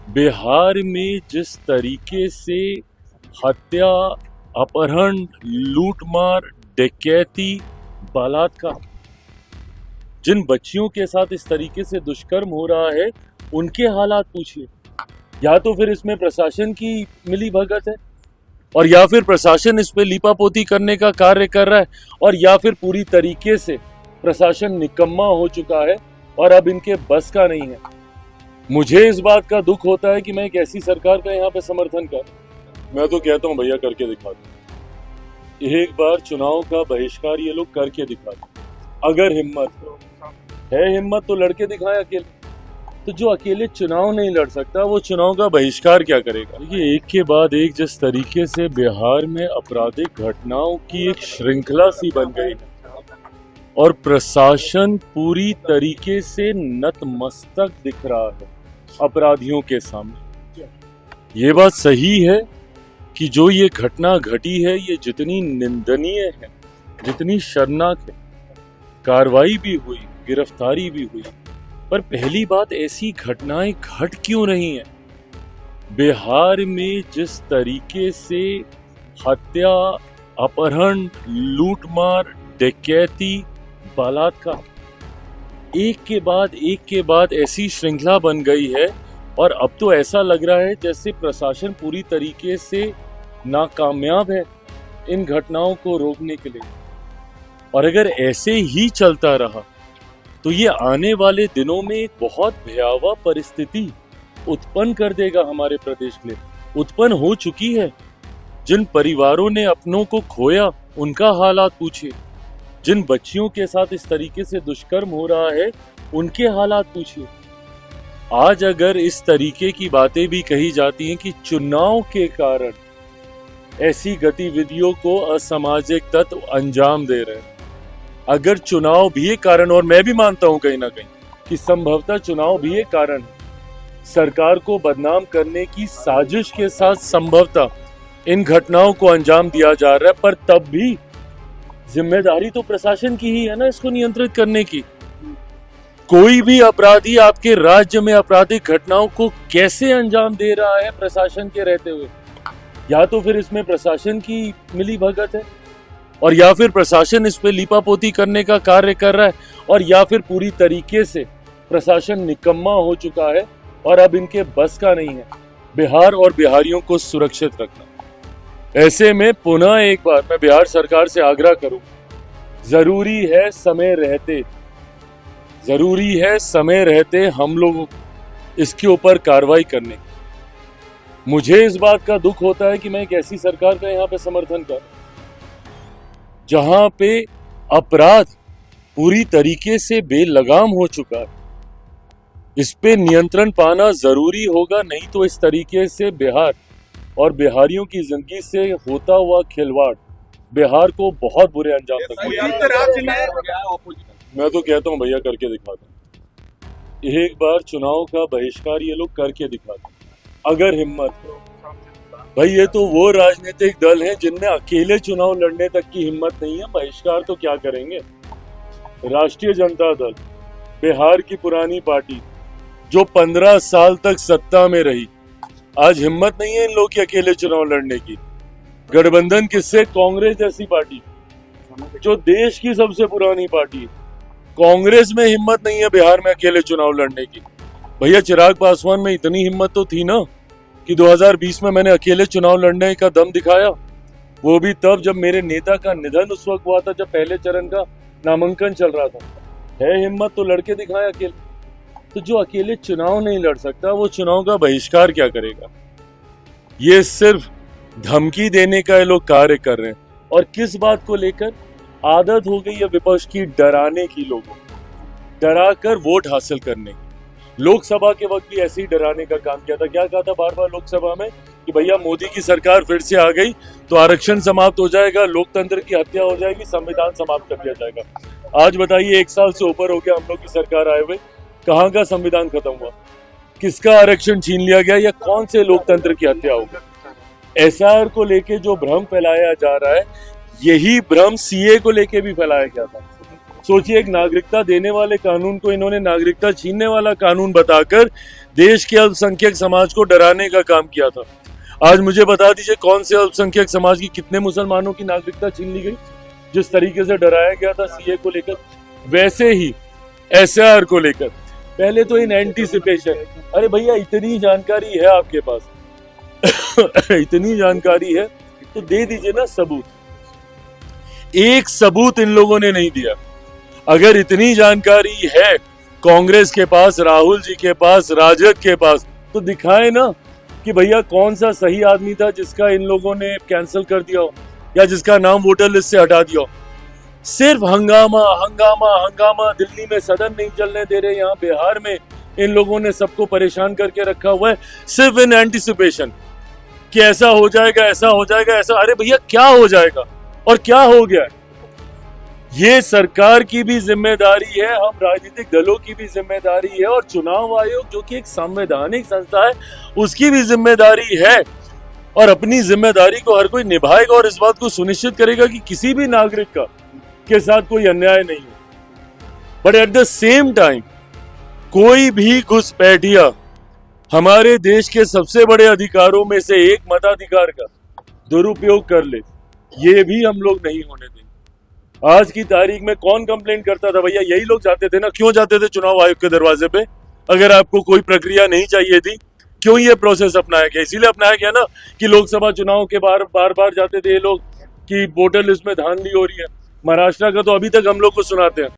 बिहार में जिस तरीके से हत्या, अपहरण, लूटमार, डकैती, बलात्कार, जिन बच्चियों के साथ इस तरीके से दुष्कर्म हो रहा है उनके हालात पूछिए। या तो फिर इसमें प्रशासन की मिली भगत है, और या फिर प्रशासन इस पे लीपापोती करने का कार्य कर रहा है, और या फिर पूरी तरीके से प्रशासन निकम्मा हो चुका है और अब इनके बस का नहीं है। मुझे इस बात का दुख होता है कि मैं एक ऐसी सरकार का यहाँ पे समर्थन कर, मैं तो कहता हूँ भैया करके दिखा दो, एक बार चुनाव का बहिष्कार ये लोग करके दिखा दो। अगर हिम्मत तो लड़के दिखाए अकेले। तो जो अकेले चुनाव नहीं लड़ सकता वो चुनाव का बहिष्कार क्या करेगा। देखिए, एक के बाद एक जिस तरीके से बिहार में आपराधिक घटनाओं की एक श्रृंखला सी बन गई है और प्रशासन पूरी तरीके से नतमस्तक दिख रहा है अपराधियों के सामने। ये बात सही है कि जो ये घटना घटी है ये जितनी निंदनीय है, जितनी शर्मनाक है, कार्रवाई भी हुई, गिरफ्तारी भी हुई, पर पहली बात ऐसी घटनाएं घट क्यों रही हैं। बिहार में जिस तरीके से हत्या, अपहरण, लूटमार, डकैती, बलात्कार, एक के बाद ऐसी श्रृंखला बन गई है और अब तो ऐसा लग रहा है जैसे प्रशासन पूरी तरीके से नाकामयाब है इन घटनाओं को रोकने के लिए। और अगर ऐसे ही चलता रहा तो ये आने वाले दिनों में एक बहुत भयावह परिस्थिति उत्पन्न कर देगा हमारे प्रदेश में। उत्पन्न हो चुकी है। जिन परिवारों ने अपनों को खोया उनका हालात पूछिए, जिन बच्चियों के साथ इस तरीके से दुष्कर्म हो रहा है उनके हालात पूछिए। आज अगर इस तरीके की बातें भी कही जाती हैं कि चुनाव के कारण ऐसी गतिविधियों को असामाजिक तत्व अंजाम दे रहे हैं, अगर चुनाव भी एक कारण, और मैं भी मानता हूं कहीं ना कहीं कि संभवतः चुनाव भी एक कारण है, सरकार को बदनाम करने की साजिश के साथ संभवतः इन घटनाओं को अंजाम दिया जा रहा है, पर तब भी जिम्मेदारी तो प्रशासन की ही है ना इसको नियंत्रित करने की। कोई भी अपराधी आपके राज्य में आपराधिक घटनाओं को कैसे अंजाम दे रहा है प्रशासन के रहते हुए। या तो फिर इसमें प्रशासन की मिली भगत है, और या फिर प्रशासन इस पे लीपापोती करने का कार्य कर रहा है, और या फिर पूरी तरीके से प्रशासन निकम्मा हो चुका है और अब इनके बस का नहीं है बिहार और बिहारियों को सुरक्षित रखना। ऐसे में पुनः एक बार मैं बिहार सरकार से आग्रह करूं, जरूरी है समय रहते हम लोग इसके ऊपर कार्रवाई करने। मुझे इस बात का दुख होता है कि मैं एक ऐसी सरकार का यहाँ पे समर्थन कर, जहां पे अपराध पूरी तरीके से बेलगाम हो चुका है। इस पे नियंत्रण पाना जरूरी होगा, नहीं तो इस तरीके से बिहार और बिहारियों की जिंदगी से होता हुआ खिलवाड़ बिहार को बहुत बुरे अंजाम तक। मैं तो कहता हूँ भैया करके दिखा दो, एक बार चुनाव का बहिष्कार ये लोग करके दिखा दो। अगर हिम्मत हो भाई, ये तो वो राजनीतिक दल हैं जिनमें अकेले चुनाव लड़ने तक की हिम्मत नहीं है, बहिष्कार तो क्या करेंगे। राष्ट्रीय जनता दल, बिहार की पुरानी पार्टी जो 15 साल तक सत्ता में रही, आज हिम्मत नहीं है इन लोग की अकेले चुनाव लड़ने की। गठबंधन किससे? कांग्रेस जैसी पार्टी जो देश की सबसे पुरानी पार्टी है, कांग्रेस में हिम्मत नहीं है बिहार में अकेले चुनाव लड़ने की। भैया चिराग पासवान में इतनी हिम्मत तो थी ना कि 2020 में मैंने अकेले चुनाव लड़ने का दम दिखाया, वो भी तब जब मेरे नेता का निधन उस वक्त हुआ था, जब पहले चरण का नामांकन चल रहा था। है हिम्मत तो लड़के दिखाए अकेले। तो जो अकेले चुनाव नहीं लड़ सकता वो चुनाव का बहिष्कार क्या करेगा। ये सिर्फ धमकी देने का ये लोग कार्य कर रहे हैं। और किस बात को लेकर? आदत हो गई है विपक्ष की डराने की, लोगों डरा कर वोट हासिल करने की। लोकसभा के वक्त भी ऐसे ही डराने का काम किया था। क्या कहा था बार बार लोकसभा में कि भैया मोदी की सरकार फिर से आ गई तो आरक्षण समाप्त हो जाएगा, लोकतंत्र की हत्या हो जाएगी, संविधान समाप्त कर दिया जाएगा। आज बताइए 1 साल से ऊपर हो गया हम लोग की सरकार आए हुए, कहाँ का संविधान खत्म हुआ, किसका आरक्षण छीन लिया गया, या कौन से लोकतंत्र की हत्या हो गई। एसआर को लेके जो भ्रम फैलाया जा रहा है, यही भ्रम सीए को लेके भी फैलाया गया था। सोचिए, एक नागरिकता देने वाले कानून को इन्होंने नागरिकता छीनने वाला कानून बताकर देश के अल्पसंख्यक समाज को डराने का काम किया था। आज मुझे बता दीजिए कौन से अल्पसंख्यक समाज की कितने मुसलमानों की नागरिकता छीन ली गई जिस तरीके से डराया गया था सीए को लेकर। वैसे ही एसआर को लेकर पहले तो इन एंटीसिपेशन, अरे भैया इतनी जानकारी है आपके पास इतनी जानकारी है तो दे दीजिए ना सबूत। एक सबूत इन लोगों ने नहीं दिया। अगर इतनी जानकारी है कांग्रेस के पास, राहुल जी के पास, राजद के पास, तो दिखाए ना कि भैया कौन सा सही आदमी था जिसका इन लोगों ने कैंसिल कर दिया हो या जिसका नाम वोटर लिस्ट से हटा दिया हो। सिर्फ हंगामा हंगामा हंगामा। दिल्ली में सदन नहीं चलने दे रहे, यहाँ बिहार में इन लोगों ने सबको परेशान करके रखा हुआ है सिर्फ इन एंटीसिपेशन कि ऐसा हो जाएगा, ऐसा हो जाएगा, ऐसा। अरे भैया क्या हो जाएगा और क्या हो गया? ये सरकार की भी जिम्मेदारी है, हम राजनीतिक दलों की भी जिम्मेदारी है और चुनाव आयोग जो कि एक संवैधानिक संस्था है उसकी भी जिम्मेदारी है। और अपनी जिम्मेदारी को हर कोई निभाएगा और इस बात को सुनिश्चित करेगा कि किसी भी नागरिक का के साथ कोई अन्याय नहीं हो। But at the same time कोई भी घुसपैठिया हमारे देश के सबसे बड़े अधिकारों में से एक मताधिकार का दुरुपयोग कर ले, ये भी हम लोग नहीं होने देंगे। आज की तारीख में कौन कंप्लेन करता था भैया? यही लोग जाते थे ना। क्यों जाते थे चुनाव आयोग के दरवाजे पे? अगर आपको कोई प्रक्रिया नहीं चाहिए थी, क्यों ये प्रोसेस अपनाया गया? इसीलिए अपनाया गया ना कि लोकसभा चुनाव के बार बार जाते थे ये लोग कि वोटर लिस्ट में धांधली हो रही है। महाराष्ट्र का तो अभी तक हम लोग को सुनाते हैं।